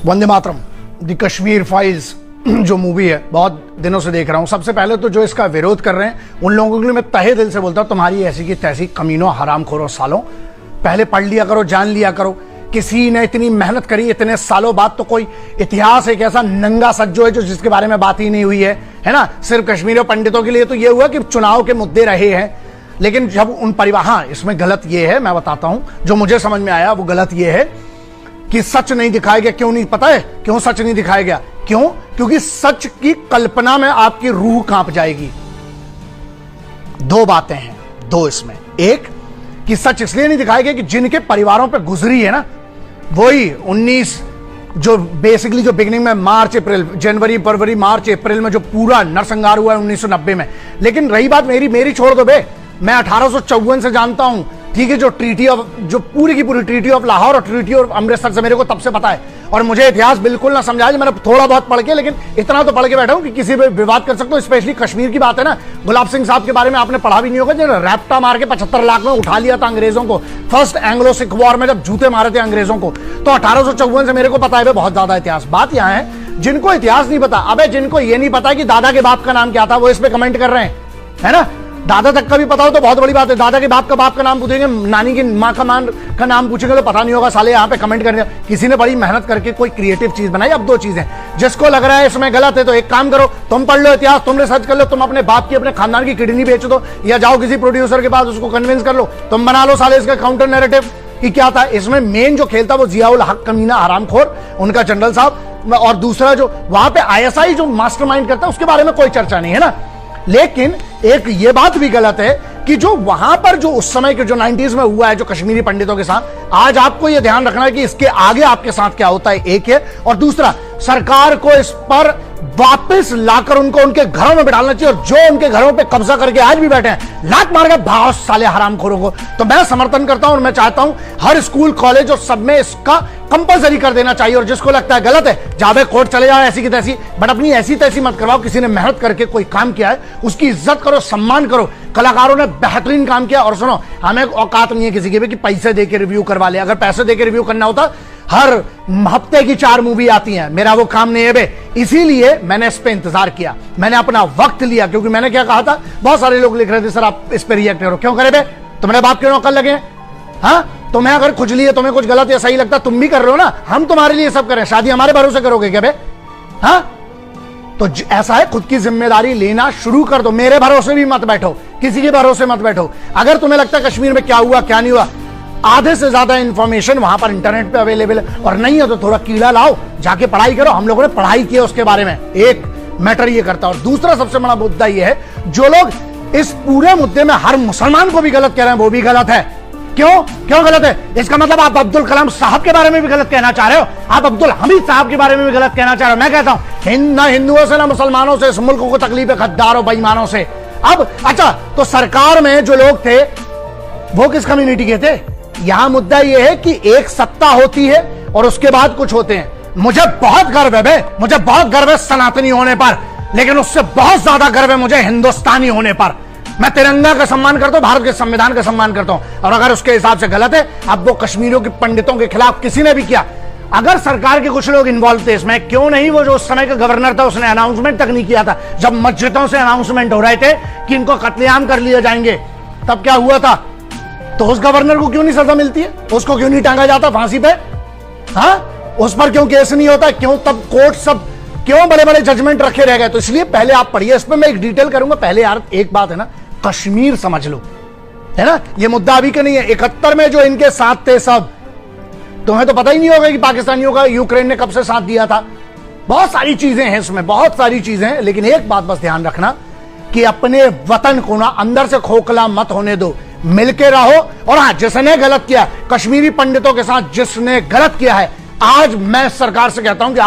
Vande Mataram, the Kashmir files जो movie है बहुत दिनों से देख रहा हूं। सबसे पहले तो जो इसका विरोध कर रहे हैं उन लोगों के लिए मैं तहे दिल से बोलता हूं, तुम्हारी ऐसी की तैसी कमीनों हरामखोरों सालों, पहले पढ़ लिया करो, जान लिया करो। किसी ने इतनी मेहनत करी इतने सालों बाद, तो कोई इतिहास एक ऐसा नंगा सज्जो है जो जिसके बारे में बात ही नहीं हुई है ना। सिर्फ कश्मीरी पंडितों के लिए तो ये हुआ कि चुनाव के मुद्दे रहे हैं, लेकिन जब उन परिवार, हाँ इसमें गलत ये है, मैं बताता हूं जो मुझे समझ में आया वो गलत ये है कि सच नहीं दिखाया गया। क्यों नहीं पता है क्यों सच नहीं दिखाया गया? क्यों? क्योंकि सच की कल्पना में आपकी रूह कांप जाएगी। दो बातें हैं, दो इसमें। एक कि सच इसलिए नहीं दिखाया गया कि जिनके परिवारों पे गुजरी है ना, वही 19 जो बेसिकली जो बिगिनिंग में मार्च अप्रैल, जनवरी फरवरी मार्च अप्रैल में जो पूरा नरसंहार हुआ है 1990 में। लेकिन रही बात मेरी छोड़ दो बे, मैं 1854 से जानता हूं, ठीक है, जो ट्रीटी ऑफ, जो पूरी की पूरी ट्रीटी ऑफ लाहौर और ट्रीटी ऑफ अमृतसर से मेरे को तब से पता है। और मुझे इतिहास बिल्कुल ना समझाया, मैंने थोड़ा बहुत पढ़ के, लेकिन इतना तो पढ़ के बैठा हूं कि किसी पे विवाद कर सकता हूं। स्पेशली कश्मीर की बात है ना, गुलाब सिंह साहब के बारे में आपने पढ़ा भी नहीं होगा, जो रैप्टा मार के 75 लाख में उठा लिया था अंग्रेजों को, फर्स्ट एंग्लो सिख वॉर में जब जूते मारे थे अंग्रेजों को। तो 1854 से मेरे को पता है बहुत ज्यादा इतिहास। बात यहां है जिनको इतिहास नहीं पता, अबे जिनको ये नहीं पता कि दादा के बाप का नाम क्या था, वो इस पे कमेंट कर रहे हैं, है ना। दादा तक का भी पता हो तो बहुत बड़ी बात है, दादा के बाप का नाम पूछेंगे, नानी की माँ का नाम पूछेंगे तो पता नहीं होगा। साले यहाँ पे कमेंट करने, किसी ने बड़ी मेहनत करके कोई क्रिएटिव चीज बनाई। अब दो चीजें, जिसको लग रहा है इसमें गलत है तो एक काम करो, तुम पढ़ लो इतिहास, तुम रिसर्च कर लो, तुम अपने बाप की अपने खानदान की किडनी बेच दो, या जाओ किसी प्रोड्यूसर के पास उसको कन्विंस कर लो, तुम बना लो साले इसका काउंटर नैरेटिव कि क्या था इसमें। मेन जो खेलता वो जियाउल हक कमीना हरामखोर, उनका जनरल साहब, और दूसरा जो वहां पे आईएसआई जो मास्टरमाइंड करता है उसके बारे में कोई चर्चा नहीं है ना। लेकिन एक ये बात भी गलत है कि जो वहां पर जो उस समय के जो 90s में हुआ है जो कश्मीरी पंडितों के साथ, आज आपको यह ध्यान रखना है कि इसके आगे आपके साथ क्या होता है, एक है। और दूसरा, सरकार को इस पर वापस लाकर उनको उनके घरों में बिठाना चाहिए, और जो उनके घरों पे कब्जा करके आज भी बैठे हैं, लात मार के भाव साले हरामखोरों को। तो मैं समर्थन करता हूं और मैं चाहता हूं हर स्कूल कॉलेज और सब में इसका कंपलसरी कर देना चाहिए। और जिसको लगता है गलत है, जावे कोर्ट चले जाओ ऐसी की तैसी, बट अपनी ऐसी तैसी मत करवाओ। किसी ने मेहनत करके कोई काम किया है उसकी इज्जत करो, सम्मान करो। कलाकारों ने बेहतरीन काम किया। और सुनो, हमें औकात नहीं है किसी की भी कि पैसे देके रिव्यू करवा ले। अगर पैसे देके रिव्यू करना होता, हर हफ्ते की 4 मूवी आती हैं, मेरा वो काम नहीं है बे। इसीलिए मैंने इस पे इंतजार किया, मैंने अपना वक्त लिया, क्योंकि मैंने क्या कहा था, बहुत सारे लोग लिख रहे थे सर आप इस पे रिएक्ट करो, क्यों करे बे, तुम्हारे बाप के नौकर लगे। हाँ, तुम्हें अगर खुजली है, तुम्हें कुछ गलत या सही लगता, तुम भी कर रहे हो ना, हम तुम्हारे लिए सब करें, शादी हमारे भरोसे करोगे क्या बे? हाँ, तो ऐसा है, खुद की जिम्मेदारी लेना शुरू कर दो। मेरे भरोसे भी मत बैठो, किसी के भरोसे मत बैठो। अगर तुम्हें लगता है कश्मीर में क्या हुआ क्या नहीं हुआ, आधे से ज्यादा इंफॉर्मेशन वहां पर इंटरनेट पे अवेलेबल है, और नहीं है तो थोड़ा कीड़ा लाओ, जाके पढ़ाई करो। हम लोगों ने पढ़ाई की है उसके बारे में, एक मैटर ये करता है। और दूसरा सबसे बड़ा मुद्दा ये है, जो लोग इस पूरे मुद्दे में हर मुसलमान को भी गलत कह रहे हैं, वो भी गलत है। क्यों गलत है? इसका मतलब आप अब्दुल कलाम साहब के बारे में भी गलत कहना चाह रहे हो, आप अब्दुल हमीद साहब के बारे में भी गलत कहना चाह रहे हो। मैं कहता हूं ना हिंदुओं से ना मुसलमानों से इस मुल्क को तकलीफ है, गद्दारों बेईमानों से। अब अच्छा, तो सरकार में जो लोग थे वो किस कम्युनिटी के थे? यहां मुद्दा यह है कि एक सत्ता होती है और उसके बाद कुछ होते हैं। मुझे बहुत गर्व है बे, मुझे बहुत गर्व है सनातनी होने पर, लेकिन उससे बहुत ज्यादा गर्व है मुझे हिंदुस्तानी होने पर। मैं तिरंगा का सम्मान करता हूं, भारत के संविधान का सम्मान करता हूं। और अगर उसके हिसाब से गलत है, अब वो कश्मीरियों के पंडितों के खिलाफ किसी ने भी किया, अगर सरकार के कुछ लोग इन्वॉल्व थे इसमें, क्यों नहीं वो जो उस समय का गवर्नर था उसने अनाउंसमेंट तक नहीं किया था, जब मस्जिदों से अनाउंसमेंट हो रहे थे कि इनको कत्लेआम कर लिए जाएंगे, तब क्या हुआ था? तो उस गवर्नर को क्यों नहीं सजा मिलती है? उसको क्यों नहीं टांगा जाता फांसी पे? हाँ, उस पर क्यों केस नहीं होता? क्यों तब कोर्ट सब क्यों बड़े बड़े जजमेंट रखे रह गए? तो इसलिए पहले आप पढ़िए, इस पर मैं एक डिटेल करूंगा। पहले यार एक बात है ना, कश्मीर समझ लो, है ना, ये मुद्दा अभी का नहीं है। 71 में जो इनके साथ थे सब, तुम्हें तो पता ही नहीं होगा कि पाकिस्तानियों का यूक्रेन ने कब से साथ दिया था। बहुत सारी चीजें हैं इसमें, बहुत सारी चीजें हैं। लेकिन एक बात बस ध्यान रखना कि अपने वतन को ना अंदर से खोखला मत होने दो, मिलके रहो। और हाँ, जिसने गलत किया, कश्मीरी पंडितों के साथ जिसने गलत किया है, आज मैं सरकार से कहता हूं कि आज